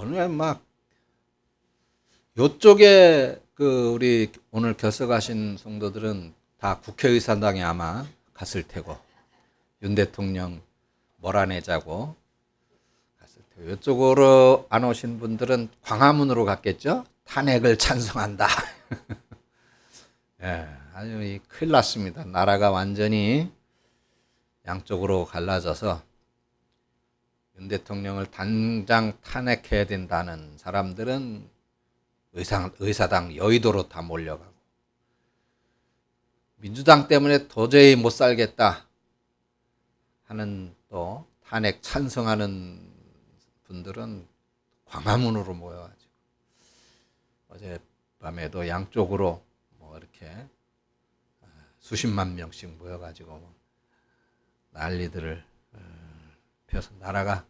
오늘 막 요쪽에 우리 오늘 결석하신 성도들은 다 국회의사당에 아마 갔을 테고 윤 대통령 몰아내자고 갔을 테고 요쪽으로 안 오신 분들은 광화문으로 갔겠죠. 탄핵을 찬성한다. 예, 아주 큰일 났습니다. 나라가 완전히 양쪽으로 갈라져서 윤 대통령을 당장 탄핵해야 된다는 사람들은 의사당 여의도로 다 몰려가고, 민주당 때문에 도저히 못 살겠다 하는 또 탄핵 찬성하는 분들은 광화문으로 모여가지고 어젯밤에도 양쪽으로 뭐 이렇게 수십만 명씩 모여가지고 난리들을 펴서 나라가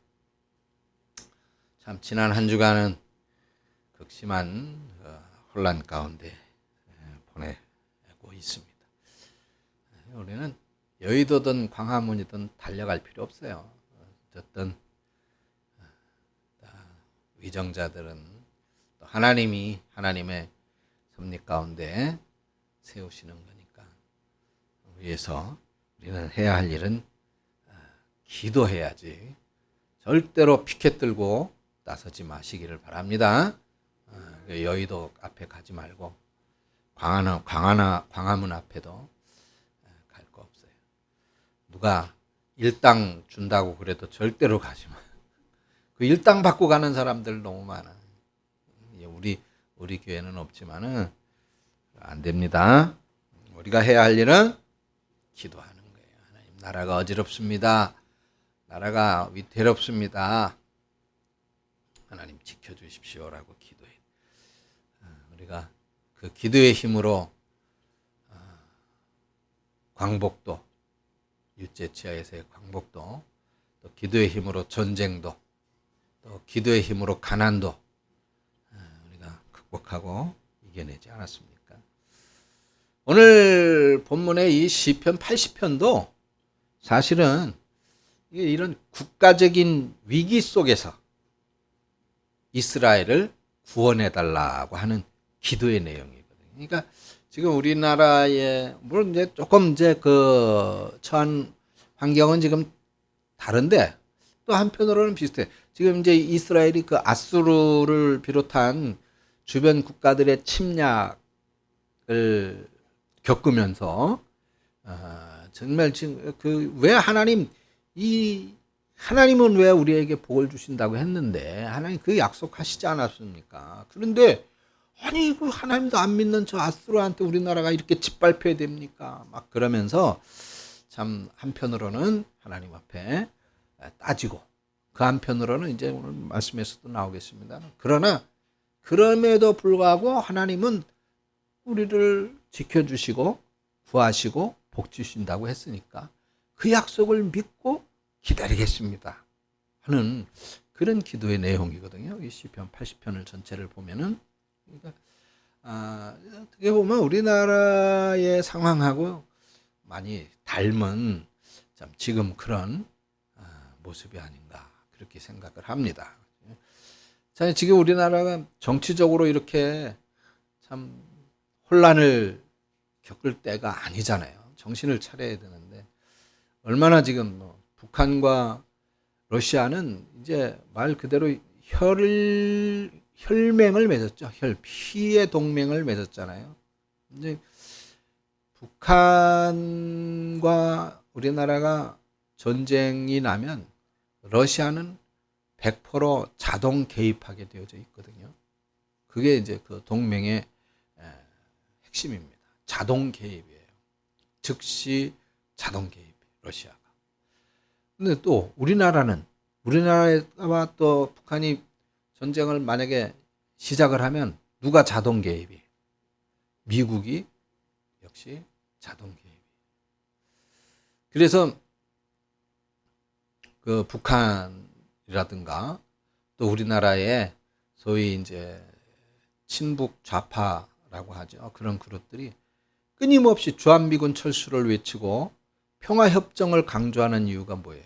참 지난 한 주간은 극심한 혼란 가운데 보내고 있습니다. 우리는 여의도든 광화문이든 달려갈 필요 없어요. 어쨌든 위정자들은 또 하나님의 섭리 가운데 세우시는 거니까 위에서 우리는 해야 할 일은 기도해야지 절대로 피켓 들고 나서지 마시기를 바랍니다. 여의도 앞에 가지 말고 광화문 앞에도 갈 거 없어요. 누가 일당 준다고 그래도 절대로 가지 마. 그 일당 받고 가는 사람들 너무 많아. 우리 교회는 없지만은 안 됩니다. 우리가 해야 할 일은 기도하는 거예요. 하나님, 나라가 어지럽습니다. 나라가 위태롭습니다. 하나님 지켜주십시오라고 기도해. 우리가 그 기도의 힘으로 광복도, 유재치하에서의 광복도, 또 기도의 힘으로 전쟁도, 또 기도의 힘으로 가난도 우리가 극복하고 이겨내지 않았습니까? 오늘 본문의 이 시편 80편도 사실은 이런 국가적인 위기 속에서 이스라엘을 구원해달라고 하는 기도의 내용이거든요. 그러니까 지금 우리나라의, 물론 이제 조금 처한 환경은 지금 다른데 또 한편으로는 비슷해. 지금 이제 이스라엘이 아수르를 비롯한 주변 국가들의 침략을 겪으면서 정말 지금 왜 하나님은 왜 우리에게 복을 주신다고 했는데 하나님 그 약속하시지 않았습니까? 그런데 아니 하나님도 안 믿는 저 아수르한테 우리나라가 이렇게 짓밟혀야 됩니까? 막 그러면서 참 한편으로는 하나님 앞에 따지고, 그 한편으로는 이제 오늘 말씀에서도 나오겠습니다. 그러나 그럼에도 불구하고 하나님은 우리를 지켜주시고 구하시고 복 주신다고 했으니까 그 약속을 믿고 기다리겠습니다 하는 그런 기도의 내용이거든요. 이 시편 80편을 전체를 보면은, 그러니까 어떻게 보면 우리나라의 상황하고 많이 닮은 참 지금 그런 모습이 아닌가 그렇게 생각을 합니다. 자, 지금 우리나라가 정치적으로 이렇게 참 혼란을 겪을 때가 아니잖아요. 정신을 차려야 되는데 얼마나 지금 북한과 러시아는 이제 말 그대로 혈맹을 맺었죠. 피의 동맹을 맺었잖아요. 이제 북한과 우리나라가 전쟁이 나면 러시아는 100% 자동 개입하게 되어져 있거든요. 그게 이제 그 동맹의 핵심입니다. 자동 개입이에요. 즉시 자동 개입, 러시아가. 근데 또 우리나라와 또 북한이 전쟁을 만약에 시작을 하면 누가 자동 개입이? 미국이 역시 자동 개입. 그래서 그 북한이라든가 또 우리나라의 소위 이제 친북 좌파라고 하죠. 그런 그룹들이 끊임없이 주한미군 철수를 외치고 평화협정을 강조하는 이유가 뭐예요?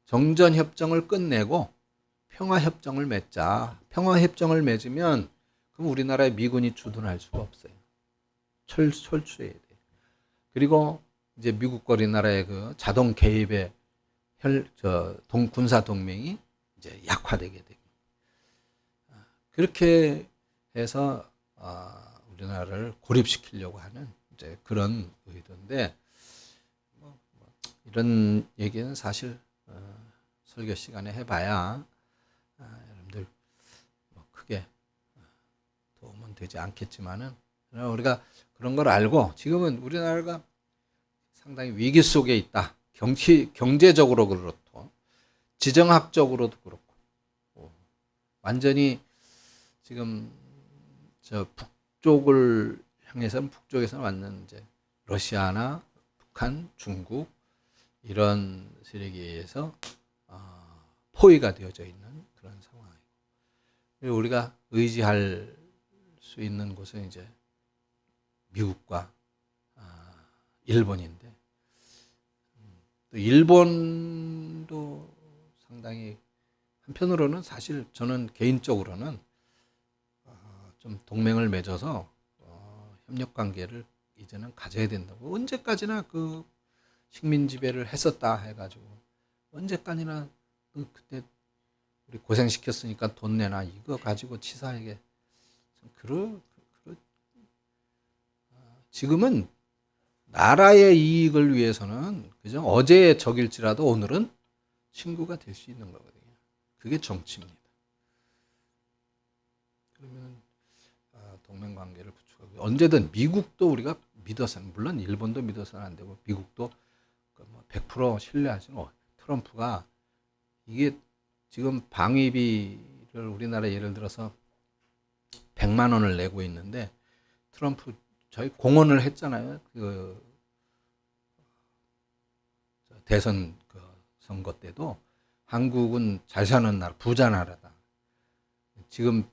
정전협정을 끝내고 평화협정을 맺자. 평화협정을 맺으면 그럼 우리나라에 미군이 주둔할 수가 없어요. 철수해야 돼. 그리고 이제 미국과 우리나라의 그 자동 개입의 군사 동맹이 이제 약화되게 되고 그렇게 해서 우리나라를 고립시키려고 하는 이제 그런 의도인데 이런 얘기는 사실 설교 시간에 해봐야 여러분들 크게 도움은 되지 않겠지만은 우리가 그런 걸 알고 지금은 우리나라가 상당히 위기 속에 있다. 경제적으로 그렇고 지정학적으로도 그렇고 완전히 지금 저 북쪽을 향해서는 북쪽에서는 완전 이제 러시아나 북한, 중국 이런 세력에 의해서 포위가 되어져 있는 그런 상황이고 그리고 우리가 의지할 수 있는 곳은 이제 미국과 일본인데 또 일본도 상당히 한편으로는 사실 저는 개인적으로는 좀 동맹을 맺어서 협력 관계를 이제는 가져야 된다고 언제까지나 그 식민 지배를 했었다 해가지고 언제까지나 그때 우리 고생시켰으니까 돈 내나 이거 가지고 치사하게 지금은 나라의 이익을 위해서는 그죠? 어제의 적일지라도 오늘은 친구가 될 수 있는 거거든요. 그게 정치입니다. 그러면 동맹 관계를 구축하고 언제든 미국도 우리가 믿어서는 물론 일본도 믿어서는 안 되고 미국도 100% 신뢰하지는 트럼프가 이게 지금 방위비를 우리나라 예를 들어서 100만 원을 내고 있는데 트럼프 저희 공언을 했잖아요. 그 대선 그 선거 때도 한국은 잘 사는 나라, 부자 나라다. 지금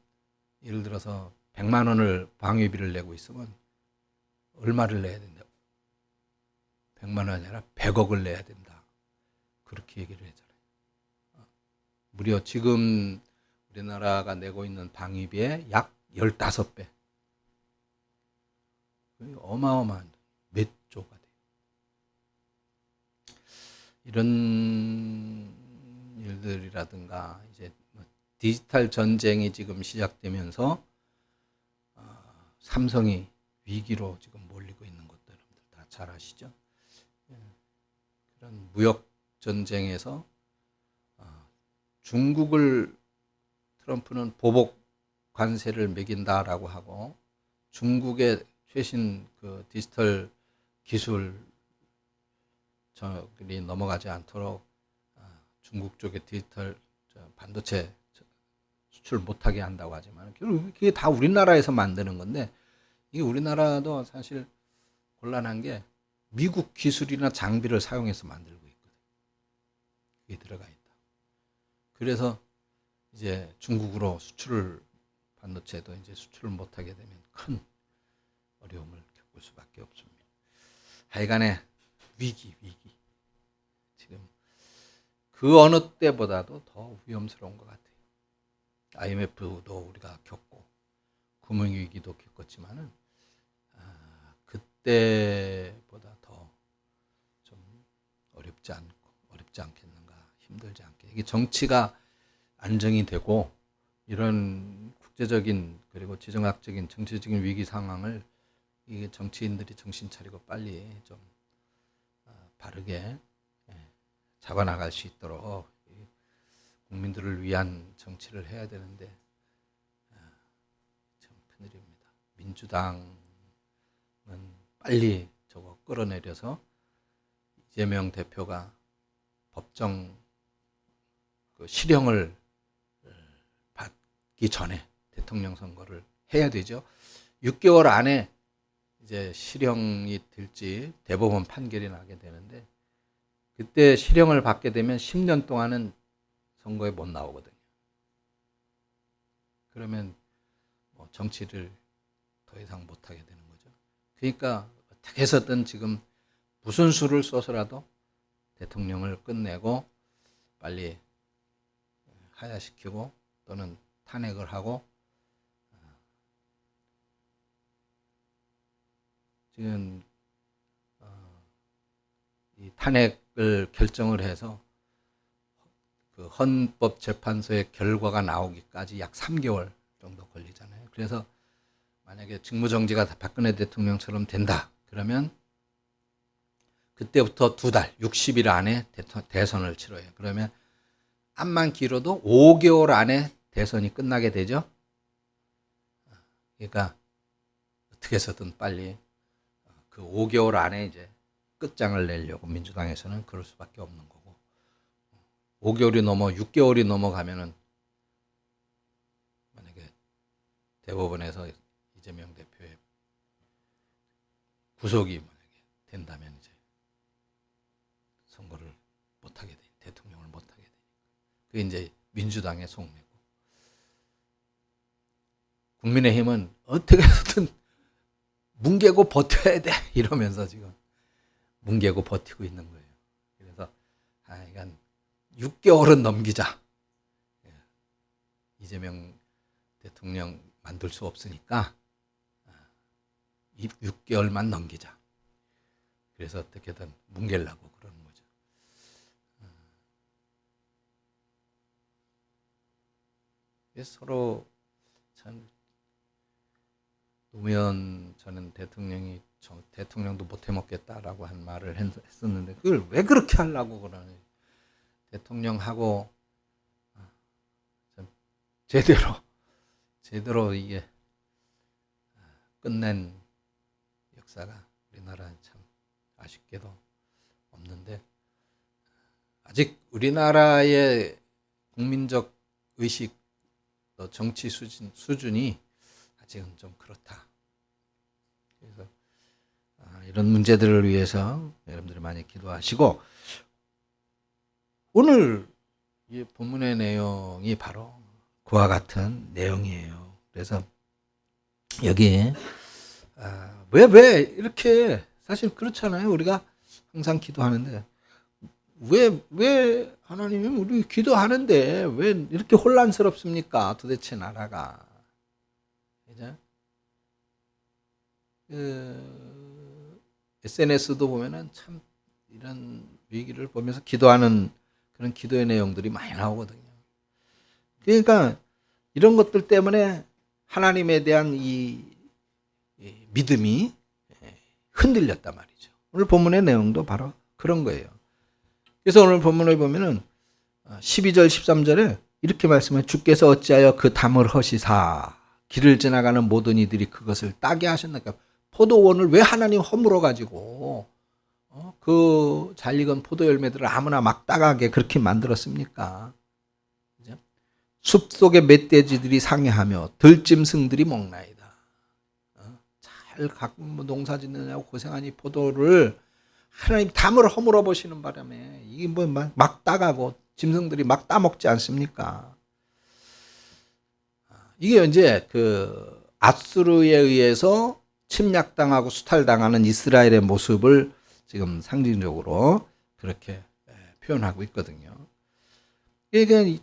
예를 들어서 100만 원을 방위비를 내고 있으면 얼마를 내야 된다고? 100만 원이 아니라 100억을 내야 된다. 그렇게 얘기를 했잖아요. 무려 지금 우리나라가 내고 있는 방위비의 약 15배. 어마어마한 몇 조가 돼요. 이런 일들이라든가 이제 디지털 전쟁이 지금 시작되면서 삼성이 위기로 지금 몰리고 있는 것도 여러분들 다 잘 아시죠? 그런 무역 전쟁에서 중국을 트럼프는 보복 관세를 매긴다라고 하고 중국의 최신 그 디지털 기술이 넘어가지 않도록 중국 쪽의 디지털 반도체 수출 못하게 한다고 하지만 그게 다 우리나라에서 만드는 건데 이게 우리나라도 사실 곤란한 게 미국 기술이나 장비를 사용해서 만들고 있거든. 그게 들어가 있다. 그래서 이제 중국으로 수출을 반도체도 이제 수출을 못하게 되면 큰 어려움을 겪을 수밖에 없습니다. 하여간에 위기. 지금 그 어느 때보다도 더 위험스러운 것 같아요. IMF도 우리가 겪고 금융위기도 겪었지만은 그때보다 더 좀 어렵지 않겠는가, 힘들지 않게. 이게 정치가 안정이 되고 이런 국제적인 그리고 지정학적인 정치적인 위기 상황을 이게 정치인들이 정신 차리고 빨리 좀 바르게 잡아나갈 수 있도록 국민들을 위한 정치를 해야 되는데 참 큰일입니다. 민주당은 빨리 저거 끌어내려서 이재명 대표가 법정 그 실형을 받기 전에 대통령 선거를 해야 되죠. 6개월 안에 이제 실형이 될지 대법원 판결이 나게 되는데 그때 실형을 받게 되면 10년 동안은 선거에 못 나오거든요. 그러면 뭐 정치를 더 이상 못하게 되는 거죠. 그러니까 어떻게 해서든 지금 무슨 수를 써서라도 대통령을 끝내고 빨리 하야시키고 또는 탄핵을 하고 지금 이 탄핵을 결정을 해서 그 헌법재판소의 결과가 나오기까지 약 3개월 정도 걸리잖아요. 그래서 만약에 직무정지가 박근혜 대통령처럼 된다 그러면 그때부터 2달, 60일 안에 대선을 치러요. 그러면 암만 길어도 5개월 안에 대선이 끝나게 되죠. 그러니까 어떻게 해서든 빨리 그 5개월 안에 이제 끝장을 내려고 민주당에서는 그럴 수밖에 없는 거고 5개월이 넘어 6개월이 넘어가면은 만약에 대법원에서 이재명 대표의 구속이 만약에 된다면 이제 선거를 못하게 돼 대통령을 못하게 되니까 그게 이제 민주당의 속내고 국민의힘은 어떻게 해서든 뭉개고 버텨야 돼 이러면서 지금 뭉개고 버티고 있는 거예요. 그래서 이건 6개월은 넘기자. 이재명 대통령 만들 수 없으니까 6개월만 넘기자. 그래서 어떻게든 뭉개려고 그러는 거죠. 서로 참 노무현 전 대통령이 대통령도 못 해먹겠다라고 한 말을 했었는데 그걸 왜 그렇게 하려고 그러니 대통령하고 제대로 이게 끝낸 역사가 우리나라는 참 아쉽게도 없는데 아직 우리나라의 국민적 의식 또 정치 수준이 아직은 좀 그렇다. 그래서 이런 문제들을 위해서 여러분들이 많이 기도하시고 오늘 이 본문의 내용이 바로 그와 같은 내용이에요. 그래서 여기 왜 이렇게 사실 그렇잖아요. 우리가 항상 기도하는데 왜 하나님이 우리 기도하는데 왜 이렇게 혼란스럽습니까? 도대체 나라가 그죠? SNS도 보면은 참 이런 위기를 보면서 기도하는 그런 기도의 내용들이 많이 나오거든요. 그러니까 이런 것들 때문에 하나님에 대한 이 믿음이 흔들렸단 말이죠. 오늘 본문의 내용도 바로 그런 거예요. 그래서 오늘 본문을 보면은 12절 13절에 이렇게 말씀해 주께서 어찌하여 그 담을 허시사 길을 지나가는 모든 이들이 그것을 따게 하셨나까. 포도원을 왜 하나님 허물어 가지고 그 잘 익은 포도 열매들을 아무나 막 따가게 그렇게 만들었습니까? 숲속의 멧돼지들이 상해하며 들짐승들이 먹나이다. 잘 농사 짓느냐고 고생한 이 포도를 하나님 담을 허물어 보시는 바람에 이게 뭐 막 따가고 짐승들이 막 따먹지 않습니까? 이게 이제 그 아수르에 의해서 침략당하고 수탈당하는 이스라엘의 모습을 지금 상징적으로 그렇게 표현하고 있거든요. 이게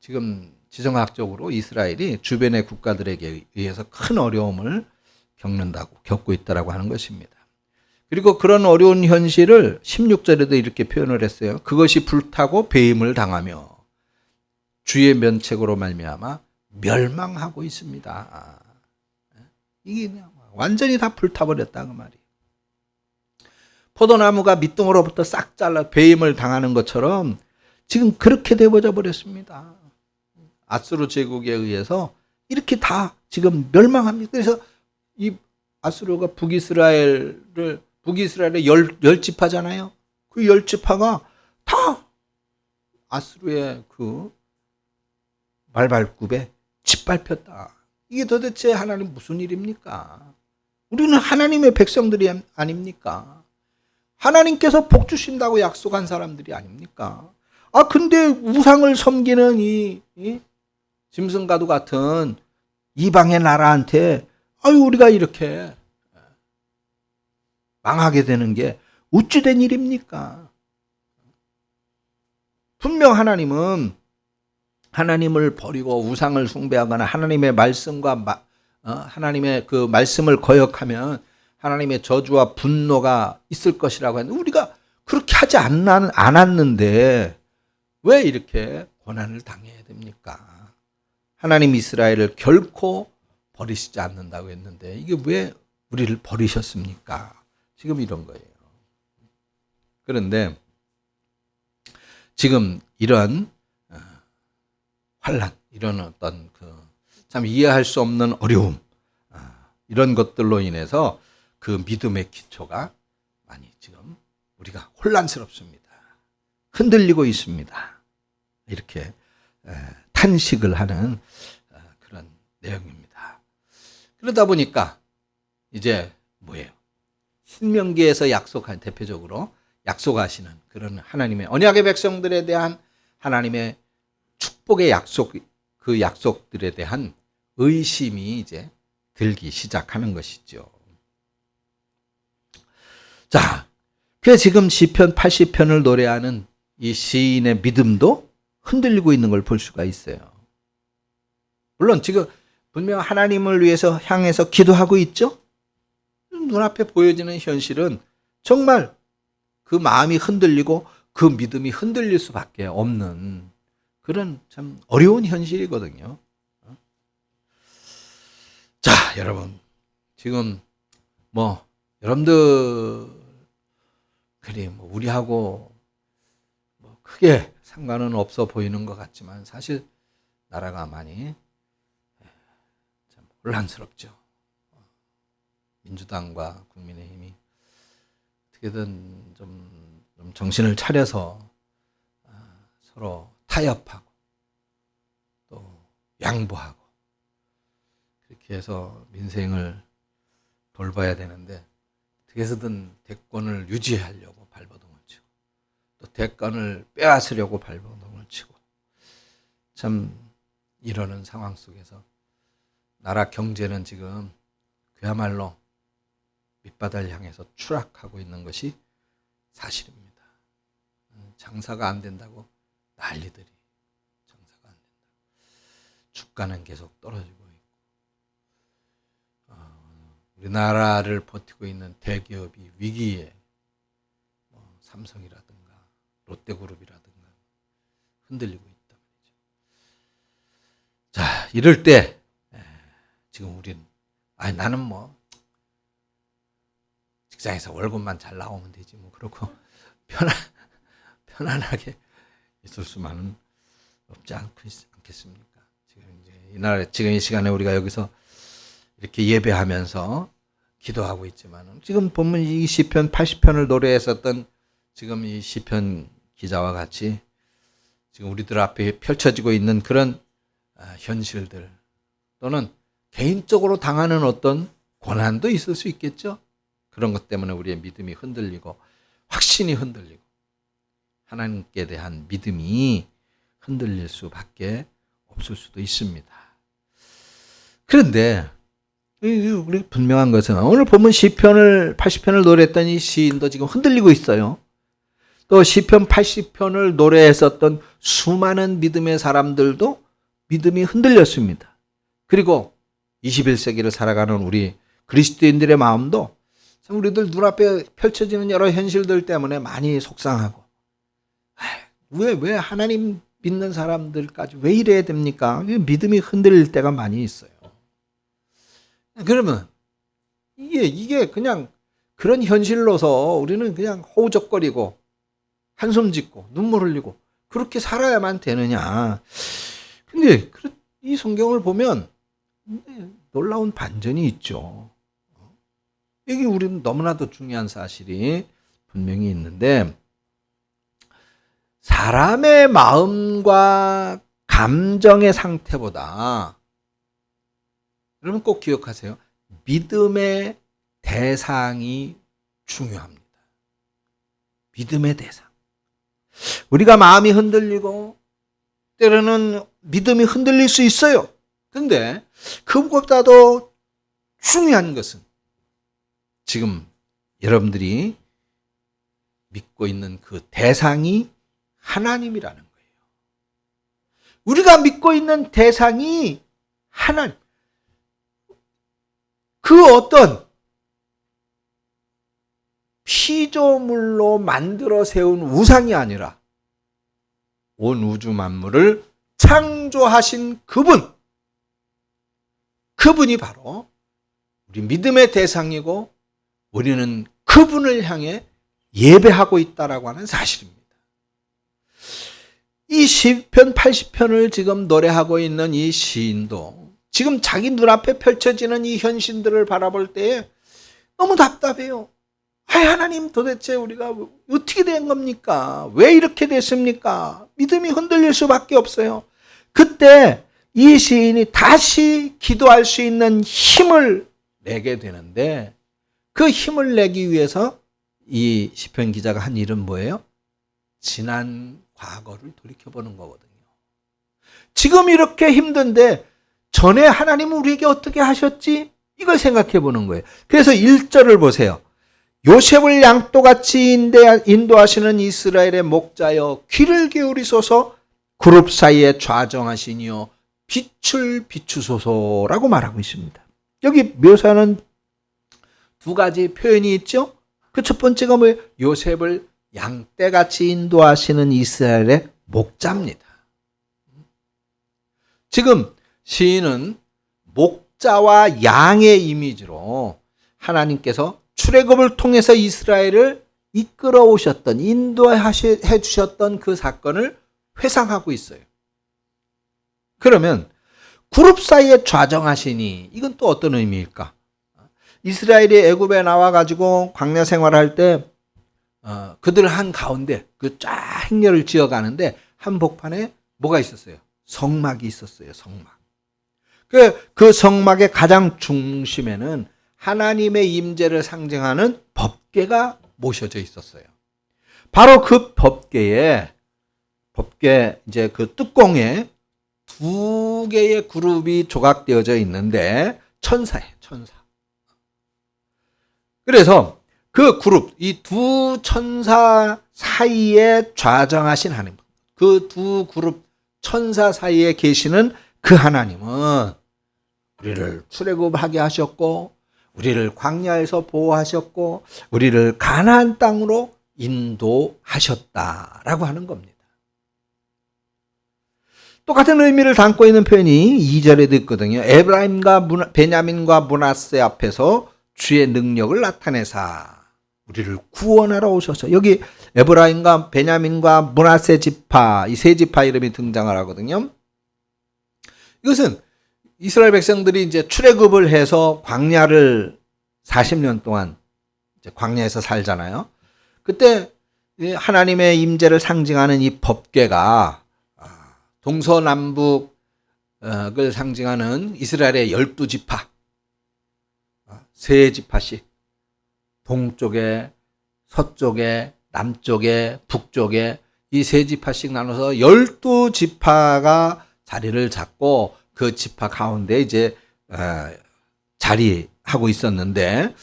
지금 지정학적으로 이스라엘이 주변의 국가들에게 의해서 큰 어려움을 겪고 있다라고 하는 것입니다. 그리고 그런 어려운 현실을 16절에도 이렇게 표현을 했어요. 그것이 불타고 배임을 당하며 주의 면책으로 말미암아 멸망하고 있습니다. 이게 완전히 다 불타버렸다 그 말이에요. 포도나무가 밑둥으로부터 싹 잘라 배임을 당하는 것처럼 지금 그렇게 되어져 버렸습니다. 아수르 제국에 의해서 이렇게 다 지금 멸망합니다. 그래서 이 아수르가 북이스라엘의 열 지파잖아요. 그 열 지파가 다 아수르의 그 말발굽에 짓밟혔다. 이게 도대체 하나님 무슨 일입니까? 우리는 하나님의 백성들이 아닙니까? 하나님께서 복 주신다고 약속한 사람들이 아닙니까? 근데 우상을 섬기는 이 짐승과도 같은 이방의 나라한테 우리가 이렇게 망하게 되는 게 어찌 된 일입니까? 분명 하나님은 하나님을 버리고 우상을 숭배하거나 하나님의 말씀과 하나님의 그 말씀을 거역하면 하나님의 저주와 분노가 있을 것이라고 했는데 우리가 그렇게 하지 않았는데 왜 이렇게 고난을 당해야 됩니까? 하나님 이스라엘을 결코 버리시지 않는다고 했는데 이게 왜 우리를 버리셨습니까? 지금 이런 거예요. 그런데 지금 이런 환난, 이런 어떤 참 이해할 수 없는 어려움, 이런 것들로 인해서 그 믿음의 기초가 많이 지금 우리가 혼란스럽습니다. 흔들리고 있습니다. 이렇게 탄식을 하는 그런 내용입니다. 그러다 보니까 이제 뭐예요? 신명기에서 대표적으로 약속하시는 그런 하나님의 언약의 백성들에 대한 하나님의 축복의 약속, 그 약속들에 대한 의심이 이제 들기 시작하는 것이죠. 자, 그래서 지금 시편 80편을 노래하는 이 시인의 믿음도 흔들리고 있는 걸 볼 수가 있어요. 물론 지금 분명 하나님을 위해서 향해서 기도하고 있죠? 눈앞에 보여지는 현실은 정말 그 마음이 흔들리고 그 믿음이 흔들릴 수밖에 없는 그런 참 어려운 현실이거든요. 자, 여러분. 지금 여러분들이 우리하고 크게 상관은 없어 보이는 것 같지만 사실 나라가 많이 참 혼란스럽죠. 민주당과 국민의힘이 어떻게든 좀 정신을 차려서 서로 타협하고 또 양보하고 그렇게 해서 민생을 돌봐야 되는데 어떻게 해서든 대권을 유지하려고 발버둥을 치고 또 대권을 빼앗으려고 발버둥을 치고 참 이러는 상황 속에서 나라 경제는 지금 그야말로 밑바닥을 향해서 추락하고 있는 것이 사실입니다. 장사가 안 된다고 난리들이. 장사가 안 된다. 주가는 계속 떨어지고 있고 우리나라를 버티고 있는 대기업이 위기에 삼성이라든가 롯데그룹이라든가 흔들리고 있단 말이죠. 자, 이럴 때 지금 우리는 나는 직장에서 월급만 잘 나오면 되지 그렇고 편안하게 있을 수만은 없지 않겠습니까? 지금 이 시간에 우리가 여기서 이렇게 예배하면서 기도하고 있지만 지금 보면 이 시편 80편을 노래했었던 지금 이 시편 기자와 같이 지금 우리들 앞에 펼쳐지고 있는 그런 현실들 또는 개인적으로 당하는 어떤 고난도 있을 수 있겠죠. 그런 것 때문에 우리의 믿음이 흔들리고 확신이 흔들리고 하나님께 대한 믿음이 흔들릴 수밖에 없을 수도 있습니다. 그런데 우리 분명한 것은 오늘 보면 시편을 80편을 노래했던 이 시인도 지금 흔들리고 있어요. 또 시편 80편을 노래했었던 수많은 믿음의 사람들도 믿음이 흔들렸습니다. 그리고 21세기를 살아가는 우리 그리스도인들의 마음도 참 우리들 눈앞에 펼쳐지는 여러 현실들 때문에 많이 속상하고 왜 하나님 믿는 사람들까지 왜 이래야 됩니까? 믿음이 흔들릴 때가 많이 있어요. 그러면 이게 그냥 그런 현실로서 우리는 그냥 허우적거리고 한숨 짓고 눈물 흘리고 그렇게 살아야만 되느냐. 근데 이 성경을 보면 놀라운 반전이 있죠. 여기 우리는 너무나도 중요한 사실이 분명히 있는데 사람의 마음과 감정의 상태보다 여러분 꼭 기억하세요. 믿음의 대상이 중요합니다. 믿음의 대상. 우리가 마음이 흔들리고 때로는 믿음이 흔들릴 수 있어요. 그런데 그것보다도 중요한 것은 지금 여러분들이 믿고 있는 그 대상이 하나님이라는 거예요. 우리가 믿고 있는 대상이 하나님. 그 어떤 피조물로 만들어 세운 우상이 아니라 온 우주 만물을 창조하신 그분이 바로 우리 믿음의 대상이고 우리는 그분을 향해 예배하고 있다라고 하는 사실입니다. 이 시편 80편을 지금 노래하고 있는 이 시인도 지금 자기 눈앞에 펼쳐지는 이 현실들을 바라볼 때에 너무 답답해요. 하나님, 도대체 우리가 어떻게 된 겁니까? 왜 이렇게 됐습니까? 믿음이 흔들릴 수밖에 없어요. 그때 이 시인이 다시 기도할 수 있는 힘을 내게 되는데, 그 힘을 내기 위해서 이 시편 기자가 한 일은 뭐예요? 지난 과거를 돌이켜보는 거거든요. 지금 이렇게 힘든데 전에 하나님은 우리에게 어떻게 하셨지? 이걸 생각해 보는 거예요. 그래서 1절을 보세요. 요셉을 양떼같이 인도하시는 이스라엘의 목자여, 귀를 기울이소서. 그룹 사이에 좌정하시니요, 빛을 비추소서라고 말하고 있습니다. 여기 묘사하는 두 가지 표현이 있죠. 그 첫 번째가 뭐예요? 요셉을 양떼같이 인도하시는 이스라엘의 목자입니다. 지금 시인은 목자와 양의 이미지로 하나님께서 출애굽을 통해서 이스라엘을 이끌어 오셨던, 인도해 주셨던 그 사건을 회상하고 있어요. 그러면 그룹 사이에 좌정하시니, 이건 또 어떤 의미일까? 이스라엘이 애굽에 나와가지고 광야 생활할 때 그들 한 가운데 그 쫙 행렬을 지어가는데 한복판에 뭐가 있었어요? 성막이 있었어요. 성막. 그 성막의 가장 중심에는 하나님의 임재를 상징하는 법궤가 모셔져 있었어요. 바로 그 법궤 이제 그 뚜껑에 두 개의 그룹이 조각되어져 있는데 천사예요, 천사. 그래서 그 그룹, 이 두 천사 사이에 좌정하신 하나님, 그 두 그룹 천사 사이에 계시는 그 하나님은 우리를 출애굽하게 하셨고, 우리를 광야에서 보호하셨고, 우리를 가나안 땅으로 인도하셨다라고 하는 겁니다. 똑같은 의미를 담고 있는 표현이 2절에도 있거든요. 에브라임과 베냐민과 므낫세 앞에서 주의 능력을 나타내사 우리를 구원하러 오셔서, 여기 에브라임과 베냐민과 므낫세 지파, 이 세 지파 이름이 등장을 하거든요. 이것은 이스라엘 백성들이 이제 출애굽을 해서 광야를 40년 동안 이제 광야에서 살잖아요. 그때 하나님의 임재를 상징하는 이 법궤가 동서남북을 상징하는 이스라엘의 12지파, 세 지파씩, 동쪽에, 서쪽에, 남쪽에, 북쪽에 이 세 지파씩 나눠서 12지파가 자리를 잡고 그 지파 가운데 이제 자리하고 있었는데,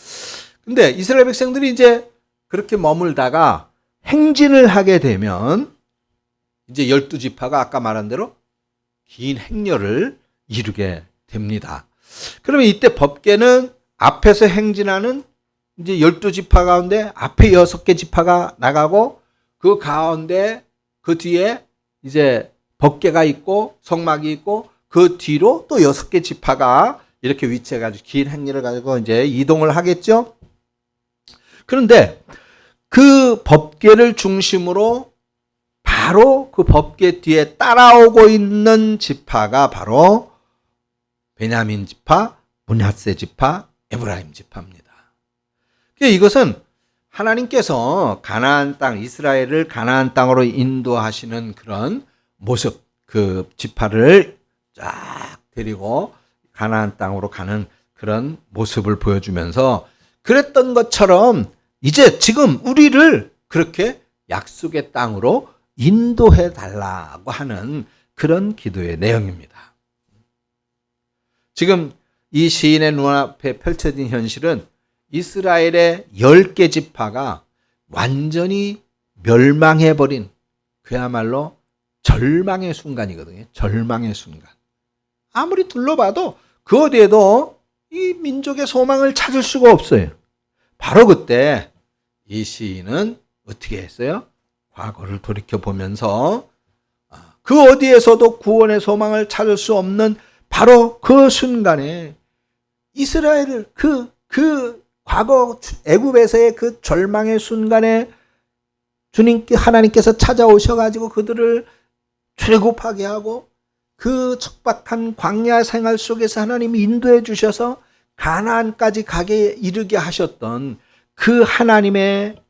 근데 이스라엘 백성들이 이제 그렇게 머물다가 행진을 하게 되면 이제 12지파가 아까 말한 대로 긴 행렬을 이루게 됩니다. 그러면 이때 법궤는 앞에서 행진하는 이제 12지파 가운데 앞에 6개 지파가 나가고, 그 가운데 그 뒤에 이제 법궤가 있고 성막이 있고, 그 뒤로 또 6개 지파가 이렇게 위치해가지고 긴 행렬을 가지고 이제 이동을 하겠죠. 그런데 그 법궤를 중심으로 바로 그 법궤 뒤에 따라오고 있는 지파가 바로 베냐민 지파, 므낫세 지파, 에브라임 지파입니다. 이것은 하나님께서 가나안 땅, 이스라엘을 가나안 땅으로 인도하시는 그런 모습, 그 지파를 쫙 데리고 가나안 땅으로 가는 그런 모습을 보여주면서, 그랬던 것처럼 이제 지금 우리를 그렇게 약속의 땅으로 인도해 달라고 하는 그런 기도의 내용입니다. 지금 이 시인의 눈앞에 펼쳐진 현실은 이스라엘의 10개 지파가 완전히 멸망해버린, 그야말로 절망의 순간이거든요. 절망의 순간. 아무리 둘러봐도 그 어디에도 이 민족의 소망을 찾을 수가 없어요. 바로 그때 이 시인은 어떻게 했어요? 과거를 돌이켜보면서 그 어디에서도 구원의 소망을 찾을 수 없는 바로 그 순간에 이스라엘을 그 과거 애굽에서의 그 절망의 순간에 하나님께서 찾아오셔가지고 그들을 출애굽하게 하고 그 척박한 광야 생활 속에서 하나님이 인도해 주셔서 가나안까지 가게 이르게 하셨던 그 하나님의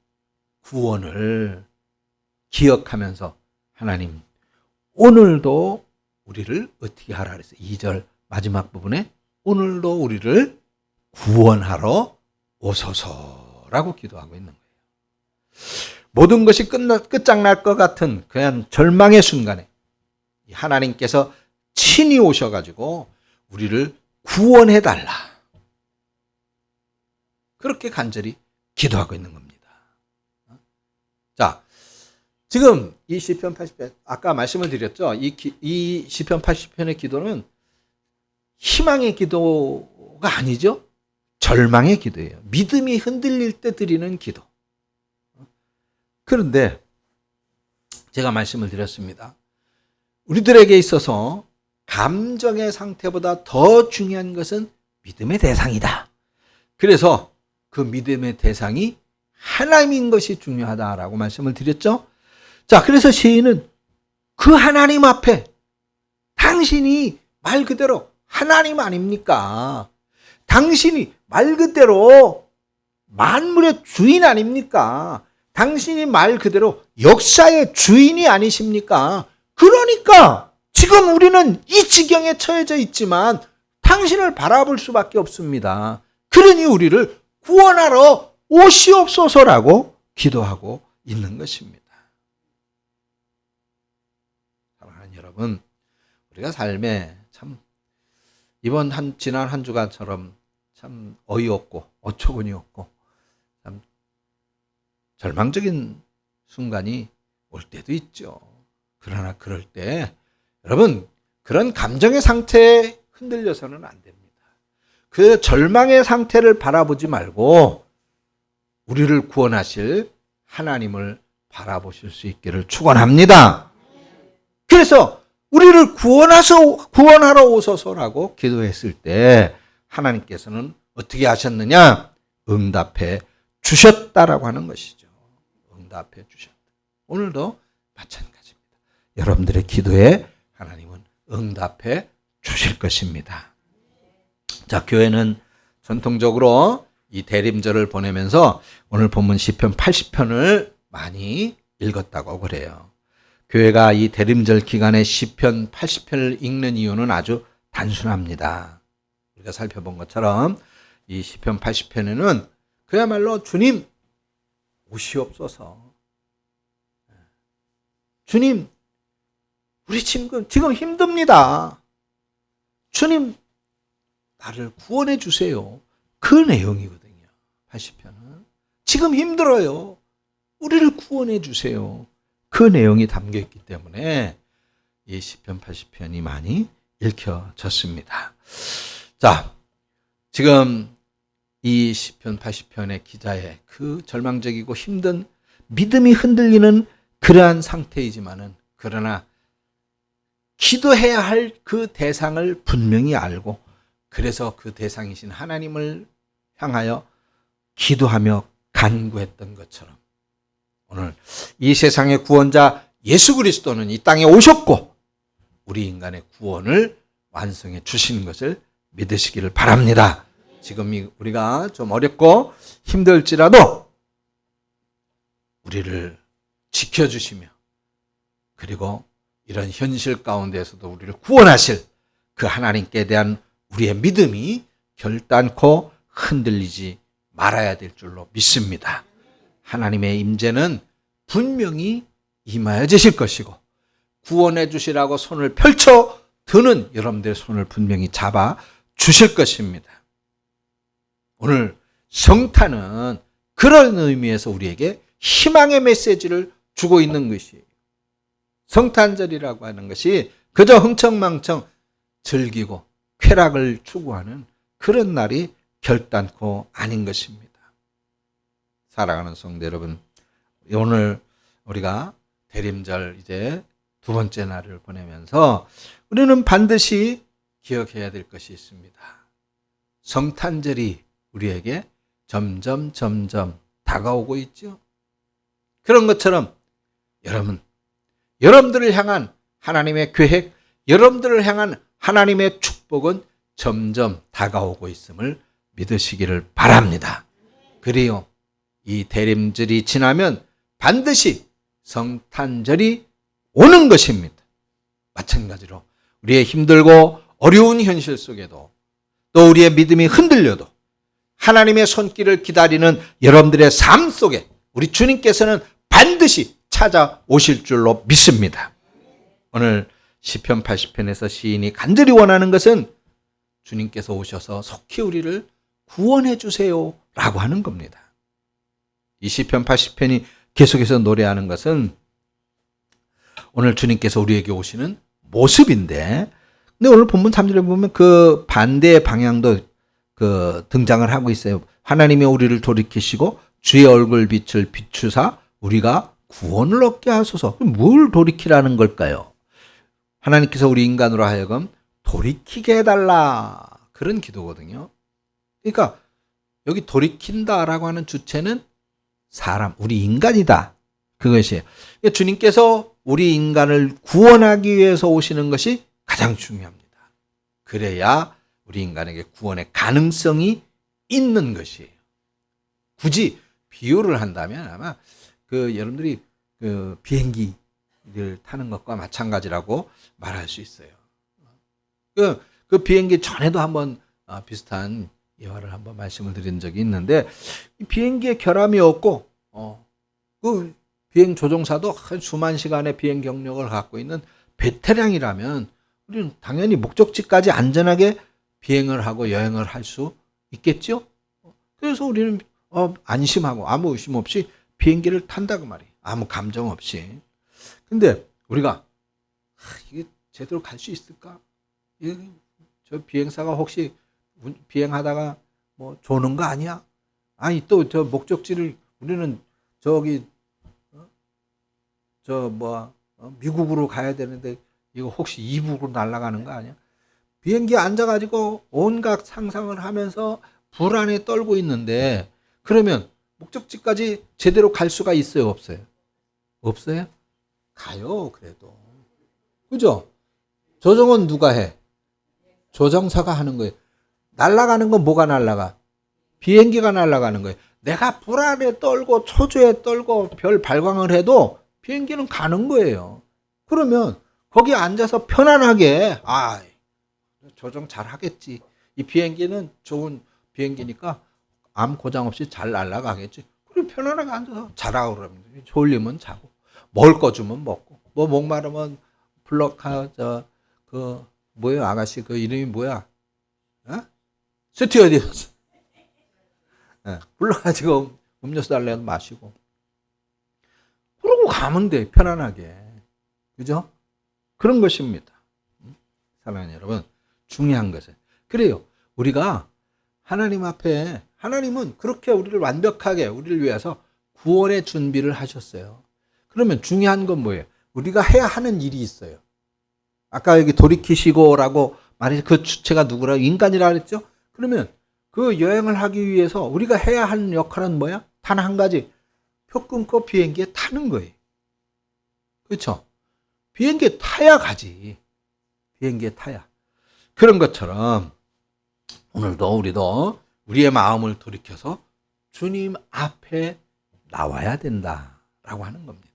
구원을 기억하면서 하나님 오늘도 우리를 어떻게 하라 그랬어요? 2절 마지막 부분에 오늘도 우리를 구원하러 오소서라고 기도하고 있는 거예요. 모든 것이 끝장날 것 같은 그냥 절망의 순간에 하나님께서 친히 오셔가지고 우리를 구원해달라. 그렇게 간절히 기도하고 있는 겁니다. 자, 지금 이 시편 80편 아까 말씀을 드렸죠. 이 시편 80편의 기도는 희망의 기도가 아니죠. 절망의 기도예요. 믿음이 흔들릴 때 드리는 기도. 그런데 제가 말씀을 드렸습니다. 우리들에게 있어서 감정의 상태보다 더 중요한 것은 믿음의 대상이다. 그래서 그 믿음의 대상이 하나님인 것이 중요하다라고 말씀을 드렸죠. 자, 그래서 시인은 그 하나님 앞에 당신이 말 그대로 하나님 아닙니까? 당신이 말 그대로 만물의 주인 아닙니까? 당신이 말 그대로 역사의 주인이 아니십니까? 그러니까 지금 우리는 이 지경에 처해져 있지만 당신을 바라볼 수밖에 없습니다. 그러니 우리를 구원하러 오시옵소서라고 기도하고 있는 것입니다. 사랑하는 여러분, 우리가 삶에 참 지난 한 주간처럼 참 어이없고 어처구니 없고 참 절망적인 순간이 올 때도 있죠. 그러나 그럴 때 여러분 그런 감정의 상태에 흔들려서는 안 됩니다. 그 절망의 상태를 바라보지 말고 우리를 구원하실 하나님을 바라보실 수 있기를 축원합니다. 그래서 우리를 구원하러 오소서라고 기도했을 때 하나님께서는 어떻게 하셨느냐? 응답해 주셨다라고 하는 것이죠. 응답해 주셨다. 오늘도 마찬가지입니다. 여러분들의 기도에 하나님은 응답해 주실 것입니다. 자, 교회는 전통적으로 이 대림절을 보내면서 오늘 본문 시편 80편을 많이 읽었다고 그래요. 교회가 이 대림절 기간에 시편 80편을 읽는 이유는 아주 단순합니다. 우리가 살펴본 것처럼 이 시편 80편에는 그야말로 주님 오시옵소서. 주님, 우리 지금 힘듭니다. 주님, 나를 구원해 주세요. 그 내용이거든요. 80편은. 지금 힘들어요. 우리를 구원해 주세요. 그 내용이 담겨 있기 때문에 이 시편 80편이 많이 읽혀졌습니다. 자, 지금 이 시편 80편의 기자의 그 절망적이고 힘든 믿음이 흔들리는 그러한 상태이지만은 그러나 기도해야 할 그 대상을 분명히 알고 그래서 그 대상이신 하나님을 향하여 기도하며 간구했던 것처럼 오늘 이 세상의 구원자 예수 그리스도는 이 땅에 오셨고 우리 인간의 구원을 완성해 주신 것을 믿으시기를 바랍니다. 지금 우리가 좀 어렵고 힘들지라도 우리를 지켜주시며 그리고 이런 현실 가운데에서도 우리를 구원하실 그 하나님께 대한 우리의 믿음이 결단코 흔들리지 말아야 될 줄로 믿습니다. 하나님의 임재는 분명히 임하여지실 것이고 구원해 주시라고 손을 펼쳐 드는 여러분들의 손을 분명히 잡아 주실 것입니다. 오늘 성탄은 그런 의미에서 우리에게 희망의 메시지를 주고 있는 것이에요. 성탄절이라고 하는 것이 그저 흥청망청 즐기고 쾌락을 추구하는 그런 날이 결단코 아닌 것입니다. 사랑하는 성도 여러분, 오늘 우리가 대림절 이제 두 번째 날을 보내면서 우리는 반드시 기억해야 될 것이 있습니다. 성탄절이 우리에게 점점 다가오고 있죠. 그런 것처럼 여러분들을 향한 하나님의 계획, 여러분들을 향한 하나님의 축복은 점점 다가오고 있음을 믿으시기를 바랍니다. 그리고 이 대림절이 지나면 반드시 성탄절이 오는 것입니다. 마찬가지로 우리의 힘들고 어려운 현실 속에도 또 우리의 믿음이 흔들려도 하나님의 손길을 기다리는 여러분들의 삶 속에 우리 주님께서는 반드시 찾아오실 줄로 믿습니다. 오늘 시편 80편에서 시인이 간절히 원하는 것은 주님께서 오셔서 속히 우리를 구원해 주세요 라고 하는 겁니다. 이 시편 80편이 계속해서 노래하는 것은 오늘 주님께서 우리에게 오시는 모습인데, 근데 오늘 본문 3절에 보면 그 반대의 방향도 등장을 하고 있어요. 하나님이 우리를 돌이키시고 주의 얼굴 빛을 비추사 우리가 구원을 얻게 하소서. 뭘 돌이키라는 걸까요? 하나님께서 우리 인간으로 하여금 돌이키게 해달라, 그런 기도거든요. 그러니까 여기 돌이킨다라고 하는 주체는 사람, 우리 인간이다, 그것이에요. 그러니까 주님께서 우리 인간을 구원하기 위해서 오시는 것이 가장 중요합니다. 그래야 우리 인간에게 구원의 가능성이 있는 것이에요. 굳이 비유를 한다면 아마 여러분들이 비행기를 타는 것과 마찬가지라고 말할 수 있어요. 그 비행기 전에도 한번 비슷한 예화를 한번 말씀을 드린 적이 있는데, 이 비행기에 결함이 없고 그 비행 조종사도 한 수만 시간의 비행 경력을 갖고 있는 베테랑이라면 우리는 당연히 목적지까지 안전하게 비행을 하고 여행을 할 수 있겠죠. 그래서 우리는 안심하고 아무 의심 없이 비행기를 탄다고 말이에요. 아무 감정 없이. 근데 우리가 이게 제대로 갈 수 있을까? 저 비행사가 혹시 비행하다가 뭐 조는 거 아니야? 아니 또 저 목적지를 우리는 저기 미국으로 가야 되는데 이거 혹시 이북으로 날아가는 거 아니야? 비행기에 앉아가지고 온갖 상상을 하면서 불안에 떨고 있는데, 그러면 목적지까지 제대로 갈 수가 있어요, 없어요? 없어요? 가요, 그래도. 그죠? 조정은 누가 해? 조정사가 하는 거예요. 날아가는 건 뭐가 날아가? 비행기가 날아가는 거예요. 내가 불안에 떨고 초조에 떨고 별 발광을 해도 비행기는 가는 거예요. 그러면 거기 앉아서 편안하게 조정 잘 하겠지. 이 비행기는 좋은 비행기니까 아무 고장 없이 잘 날아가겠지. 그리고 편안하게 앉아서 자라고 그러면 졸리면 자고, 먹을 거 주면 먹고, 뭐 목마르면 뭐예요 아가씨 그 이름이 뭐야? 스튜어디스. 불러가지고 음료수 달래서 마시고 그러고 가면 돼, 편안하게. 그죠? 그런 것입니다. 사랑하는 여러분, 중요한 것은 그래요. 우리가 하나님 앞에, 하나님은 그렇게 우리를 완벽하게 우리를 위해서 구원의 준비를 하셨어요. 그러면 중요한 건 뭐예요? 우리가 해야 하는 일이 있어요. 아까 여기 돌이키시고라고 말해서 그 주체가 누구라고? 인간이라 그랬죠? 그러면 그 여행을 하기 위해서 우리가 해야 하는 역할은 뭐야? 단 한 가지. 표 끊고 비행기에 타는 거예요. 그렇죠? 비행기에 타야 가지. 비행기에 타야. 그런 것처럼 오늘도 우리도 우리의 마음을 돌이켜서 주님 앞에 나와야 된다라고 하는 겁니다.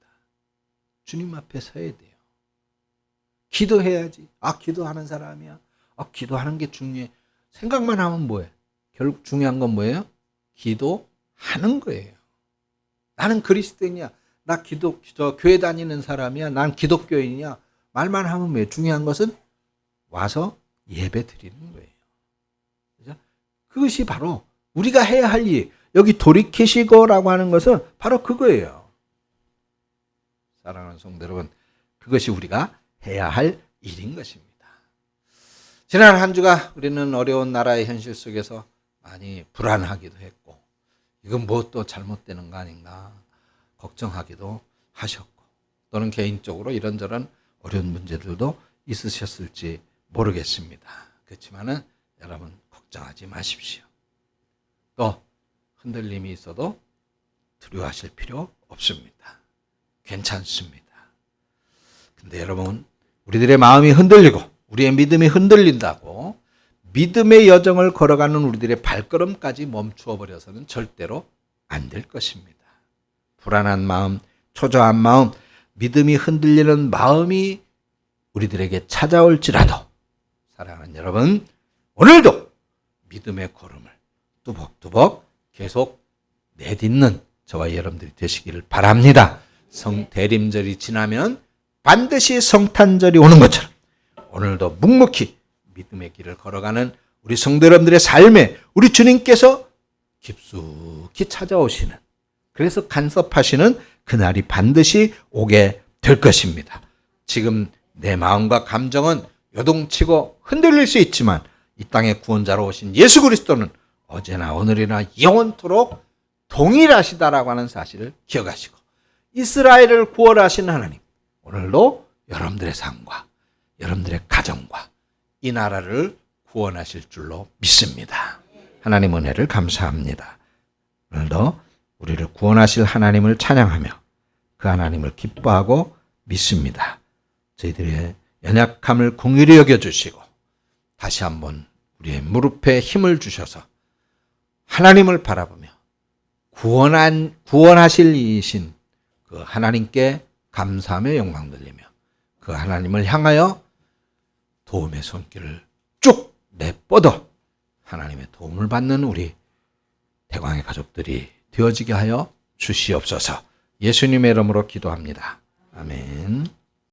주님 앞에 서야 돼요. 기도해야지. 기도하는 사람이야. 기도하는 게 중요해. 생각만 하면 뭐해? 결국 중요한 건 뭐예요? 기도하는 거예요. 나는 그리스도인이야. 나 교회 다니는 사람이야. 난 기독교인이야. 말만 하면 뭐예요? 중요한 것은 와서 예배 드리는 거예요. 그죠? 그것이 바로 우리가 해야 할 일. 여기 돌이키시고라고 하는 것은 바로 그거예요. 사랑하는 성도 여러분, 그것이 우리가 해야 할 일인 것입니다. 지난 한 주가 우리는 어려운 나라의 현실 속에서 많이 불안하기도 했고, 이건 뭐 또 잘못되는 거 아닌가 걱정하기도 하셨고, 또는 개인적으로 이런저런 어려운 문제들도 있으셨을지 모르겠습니다. 그렇지만은 여러분 걱정하지 마십시오. 또 흔들림이 있어도 두려워하실 필요 없습니다. 괜찮습니다. 근데 여러분, 우리들의 마음이 흔들리고 우리의 믿음이 흔들린다고 믿음의 여정을 걸어가는 우리들의 발걸음까지 멈추어 버려서는 절대로 안 될 것입니다. 불안한 마음, 초조한 마음, 믿음이 흔들리는 마음이 우리들에게 찾아올지라도 사랑하는 여러분, 오늘도 믿음의 걸음을 뚜벅뚜벅 계속 내딛는 저와 여러분들이 되시기를 바랍니다. 대림절이 지나면 반드시 성탄절이 오는 것처럼 오늘도 묵묵히 믿음의 길을 걸어가는 우리 성도 여러분들의 삶에 우리 주님께서 깊숙이 찾아오시는, 그래서 간섭하시는 그날이 반드시 오게 될 것입니다. 지금 내 마음과 감정은 요동치고 흔들릴 수 있지만 이 땅의 구원자로 오신 예수 그리스도는 어제나 오늘이나 영원토록 동일하시다라고 하는 사실을 기억하시고, 이스라엘을 구원하신 하나님, 오늘도 여러분들의 삶과 여러분들의 가정과 이 나라를 구원하실 줄로 믿습니다. 하나님 은혜를 감사합니다. 오늘도 우리를 구원하실 하나님을 찬양하며 그 하나님을 기뻐하고 믿습니다. 저희들의 연약함을 긍휼히 여겨주시고 다시 한번 우리의 무릎에 힘을 주셔서 하나님을 바라보며 구원하실 이이신 그 하나님께 감사하며 영광 돌리며 그 하나님을 향하여 도움의 손길을 쭉 내뻗어 하나님의 도움을 받는 우리 대광의 가족들이 되어지게 하여 주시옵소서. 예수님의 이름으로 기도합니다. 아멘.